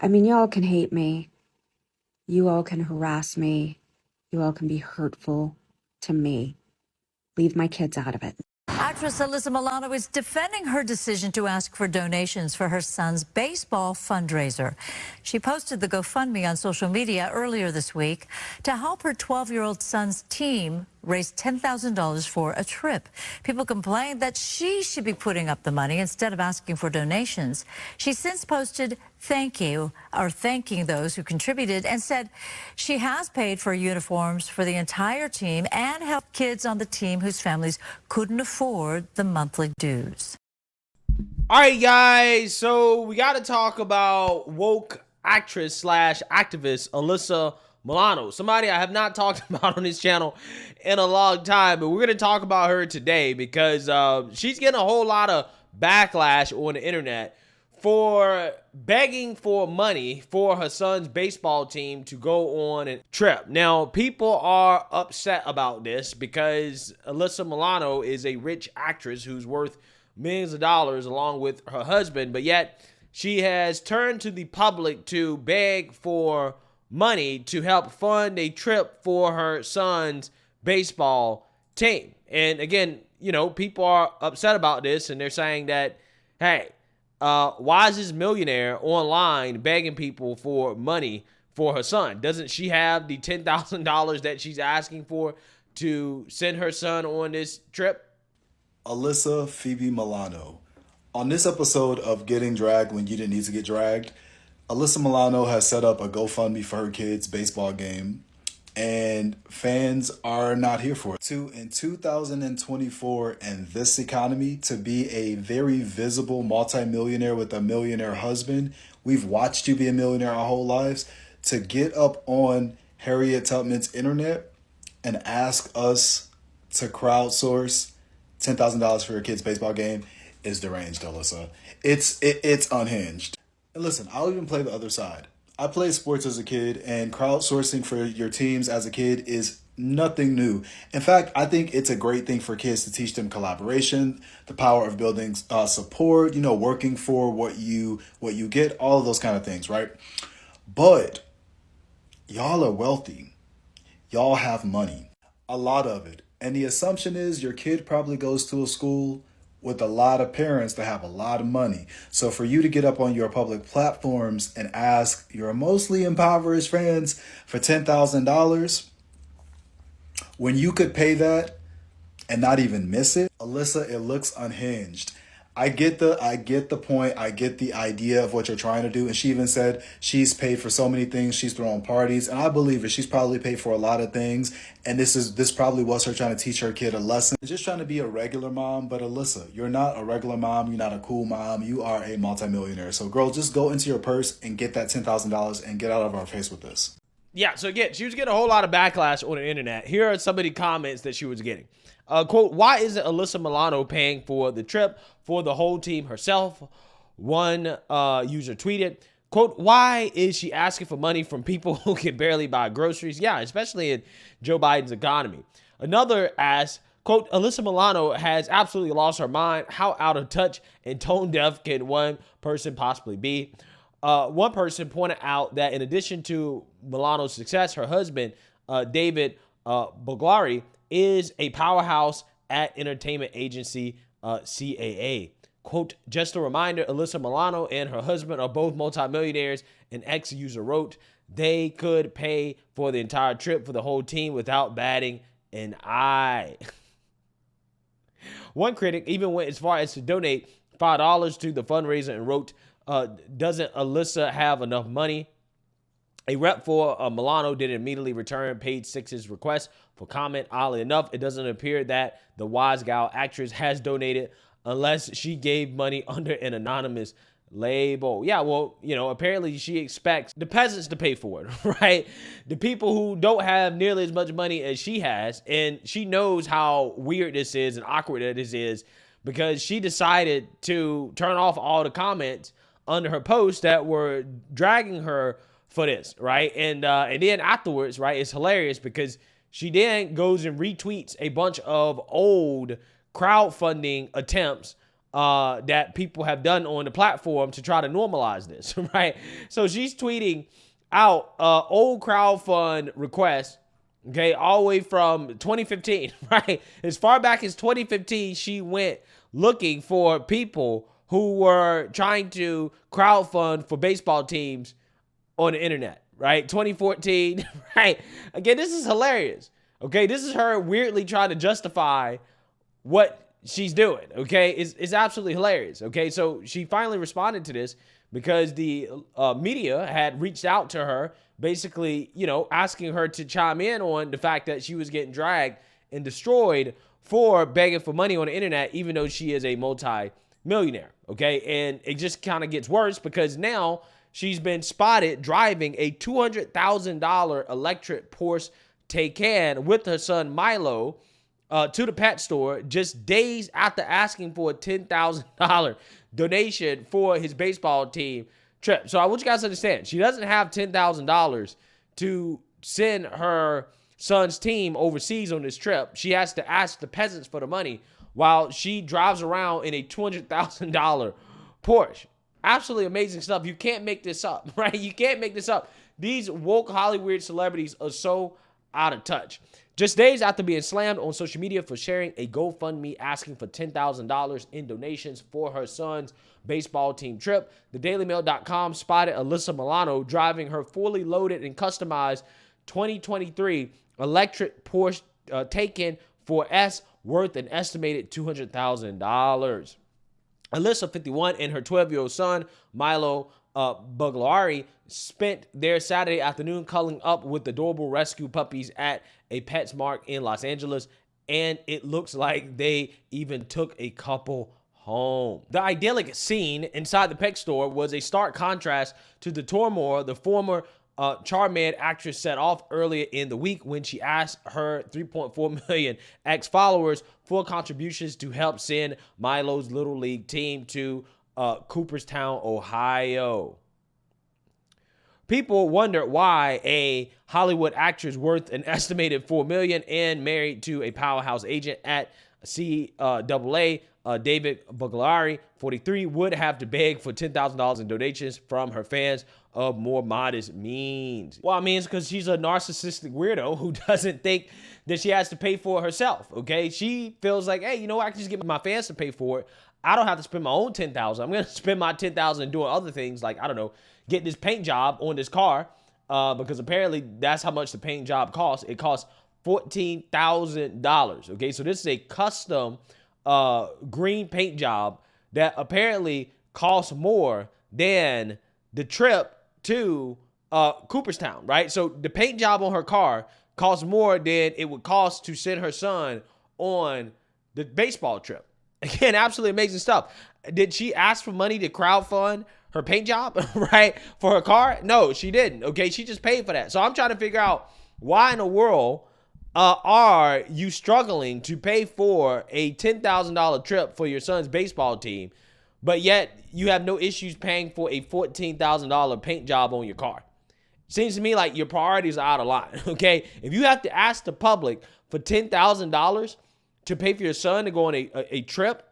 I mean, y'all can hate me. You all can harass me. You all can be hurtful to me. Leave my kids out of it. Actress Alyssa Milano is defending her decision to ask for donations for her son's baseball fundraiser. She posted the GoFundMe on social media earlier this week to help her 12-year-old son's team raise $10,000 for a trip. People complained that she should be putting up the money instead of asking for donations. She since posted thanking those who contributed and said she has paid for uniforms for the entire team and helped kids on the team whose families couldn't afford the monthly dues. All right, guys, so we got to talk about woke actress slash activist Alyssa Milano, somebody I have not talked about on this channel in a long time, but we're going to talk about her today because she's getting a whole lot of backlash on the internet for begging for money for her son's baseball team to go on a trip. Now, people are upset about this because Alyssa Milano is a rich actress who's worth millions of dollars along with her husband, but yet she has turned to the public to beg for money to help fund a trip for her son's baseball team. And again, you know, people are upset about this and they're saying that, hey, why is this millionaire online begging people for money for her son? Doesn't she have the $10,000 that she's asking for to send her son on this trip? Alyssa Phoebe Milano. On this episode of Getting Dragged When You Didn't Need to Get Dragged, Alyssa Milano has set up a GoFundMe for her kid's baseball game, and fans are not here for it. In 2024 and this economy, to be a very visible multimillionaire with a millionaire husband, we've watched you be a millionaire our whole lives, to get up on Harriet Tubman's internet and ask us to crowdsource $10,000 for your kid's baseball game is deranged, Alyssa. It's unhinged. And listen, I'll even play the other side. I played sports as a kid, and crowdsourcing for your teams as a kid is nothing new. In fact, I think it's a great thing for kids to teach them collaboration, the power of building support, you know, working for what you get, all of those kind of things, right? But y'all are wealthy. Y'all have money, a lot of it. And the assumption is your kid probably goes to a school with a lot of parents that have a lot of money. So for you to get up on your public platforms and ask your mostly impoverished fans for $10,000 when you could pay that and not even miss it, Alyssa, it looks unhinged. I get the point. I get the idea of what you're trying to do. And she even said she's paid for so many things. She's thrown parties. And I believe it. She's probably paid for a lot of things. And this probably was her trying to teach her kid a lesson. Just trying to be a regular mom. But Alyssa, you're not a regular mom. You're not a cool mom. You are a multimillionaire. So girl, just go into your purse and get that $10,000 and get out of our face with this. Yeah, so again, she was getting a whole lot of backlash on the internet. Here are some of the comments that she was getting. Quote, why isn't Alyssa Milano paying for the trip for the whole team herself? One user tweeted, quote, why is she asking for money from people who can barely buy groceries? Yeah, especially in Joe Biden's economy. Another asked, quote, Alyssa Milano has absolutely lost her mind. How out of touch and tone deaf can one person possibly be? One person pointed out that in addition to Milano's success, her husband, David Boglari, is a powerhouse at entertainment agency CAA. Quote, just a reminder, Alyssa Milano and her husband are both multimillionaires. An ex-user wrote, they could pay for the entire trip for the whole team without batting an eye. One critic even went as far as to donate $5 to the fundraiser and wrote, doesn't Alyssa have enough money? A rep for Milano did immediately return page 6's request for comment. Oddly enough, it doesn't appear that the wise gal actress has donated unless she gave money under an anonymous label. Yeah, well, you know, apparently she expects the peasants to pay for it, right? The people who don't have nearly as much money as she has, and she knows how weird this is and awkward that this is because she decided to turn off all the comments under her post that were dragging her for this, right? And then afterwards, right, it's hilarious because she then goes and retweets a bunch of old crowdfunding attempts that people have done on the platform to try to normalize this, right? So she's tweeting out old crowdfund requests, okay, all the way from 2015, right? As far back as 2015, she went looking for people who were trying to crowdfund for baseball teams on the internet, right? 2014, right? Again, this is hilarious, okay? This is her weirdly trying to justify what she's doing, okay? It's absolutely hilarious, okay? So she finally responded to this because the media had reached out to her, basically, you know, asking her to chime in on the fact that she was getting dragged and destroyed for begging for money on the internet, even though she is a multi-millionaire, okay? And it just kind of gets worse because now she's been spotted driving a $200,000 electric Porsche Taycan with her son Milo to the pet store just days after asking for a $10,000 donation for his baseball team trip. So I want you guys to understand, she doesn't have $10,000 to send her son's team overseas on this trip. She has to ask the peasants for the money while she drives around in a $200,000 Porsche. Absolutely amazing stuff. You can't make this up, right? You can't make this up. These woke Hollywood celebrities are so out of touch. Just days after being slammed on social media for sharing a GoFundMe asking for $10,000 in donations for her son's baseball team trip, thedailymail.com spotted Alyssa Milano driving her fully loaded and customized 2023 electric Porsche Taycan 4S worth an estimated $200,000. Alyssa, 51, and her 12-year-old son, Milo Buglari, spent their Saturday afternoon cuddling up with adorable rescue puppies at a PetSmart in Los Angeles, and it looks like they even took a couple home. The idyllic scene inside the pet store was a stark contrast to the turmoil the former Charmed actress set off earlier in the week when she asked her 3.4 million ex-followers for contributions to help send Milo's Little League team to Cooperstown, Ohio. People wonder why a Hollywood actress worth an estimated $4 million and married to a powerhouse agent at CAA, David Buglari, 43, would have to beg for $10,000 in donations from her fans of more modest means. Well, I mean, it's because she's a narcissistic weirdo who doesn't think that she has to pay for it herself, okay? She feels like, hey, you know what? I can just get my fans to pay for it. I don't have to spend my own $10,000. I'm going to spend my $10,000 doing other things like, I don't know, get this paint job on this car because apparently that's how much the paint job costs. It costs $14,000, okay? So this is a custom green paint job that apparently costs more than the trip to Cooperstown, right? So the paint job on her car costs more than it would cost to send her son on the baseball trip. Again, absolutely amazing stuff. Did she ask for money to crowdfund her paint job, right, for her car? No, she didn't, okay? She just paid for that. So I'm trying to figure out why in the world are you struggling to pay for a $10,000 trip for your son's baseball team, but yet you have no issues paying for a $14,000 paint job on your car? Seems to me like your priorities are out of line, okay? If you have to ask the public for $10,000 to pay for your son to go on a trip,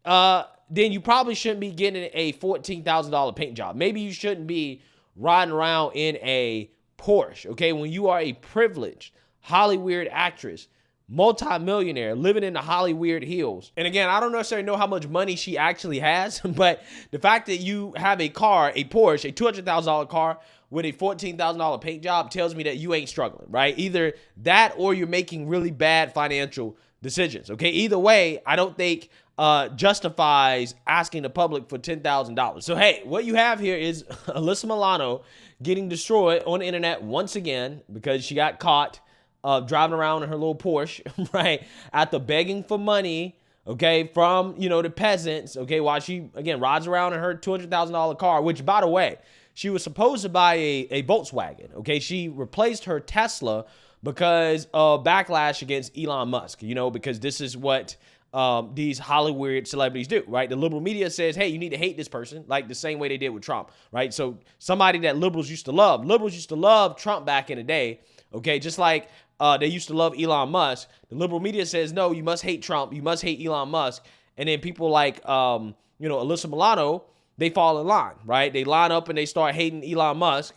then you probably shouldn't be getting a $14,000 paint job. Maybe you shouldn't be riding around in a Porsche, okay? When you are a privileged Hollywood actress, multi-millionaire, living in the Hollywood hills. And again, I don't necessarily know how much money she actually has, but the fact that you have a car, a Porsche, a $200,000 car with a $14,000 paint job tells me that you ain't struggling, right? Either that or you're making really bad financial decisions, okay? Either way, I don't think justifies asking the public for $10,000. So, hey, what you have here is Alyssa Milano getting destroyed on the internet once again because she got caught driving around in her little Porsche, right, after begging for money, okay, from, you know, the peasants, okay, while she, again, rides around in her $200,000 car, which, by the way, she was supposed to buy a Volkswagen, okay? She replaced her Tesla because of backlash against Elon Musk, you know, because this is what these Hollywood celebrities do, right? The liberal media says, hey, you need to hate this person, like the same way they did with Trump, right? So somebody that liberals used to love Trump back in the day, okay, just like they used to love Elon Musk. The liberal media says, no, you must hate Trump. You must hate Elon Musk. And then people like, Alyssa Milano, they fall in line, right? They line up and they start hating Elon Musk.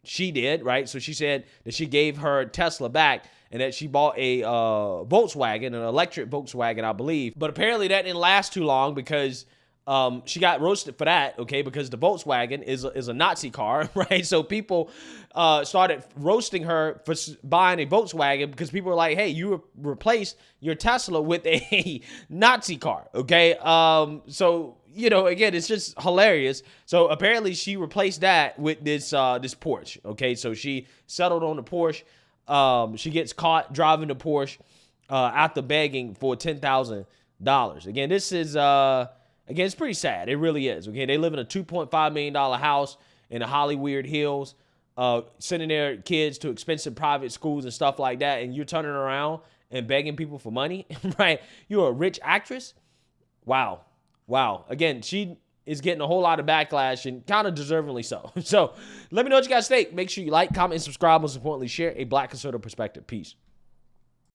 She did, right? So she said that she gave her Tesla back and that she bought a Volkswagen, an electric Volkswagen, I believe. But apparently that didn't last too long because she got roasted for that, okay? Because the Volkswagen is a Nazi car, right? So people started roasting her for buying a Volkswagen because people were like, hey, you replaced your Tesla with a Nazi car, okay? So, again, it's just hilarious. So apparently she replaced that with this Porsche, okay? So she settled on the Porsche. She gets caught driving the Porsche after begging for $10,000. Again, this is... Again, it's pretty sad. It really is. Okay, they live in a $2.5 million house in the Hollywood Hills, sending their kids to expensive private schools and stuff like that, and you're turning around and begging people for money, right? You're a rich actress. Wow. Again, she is getting a whole lot of backlash and kind of deservingly so. So let me know what you guys think. Make sure you like, comment, and subscribe. Most importantly, share a Black conservative perspective. Peace.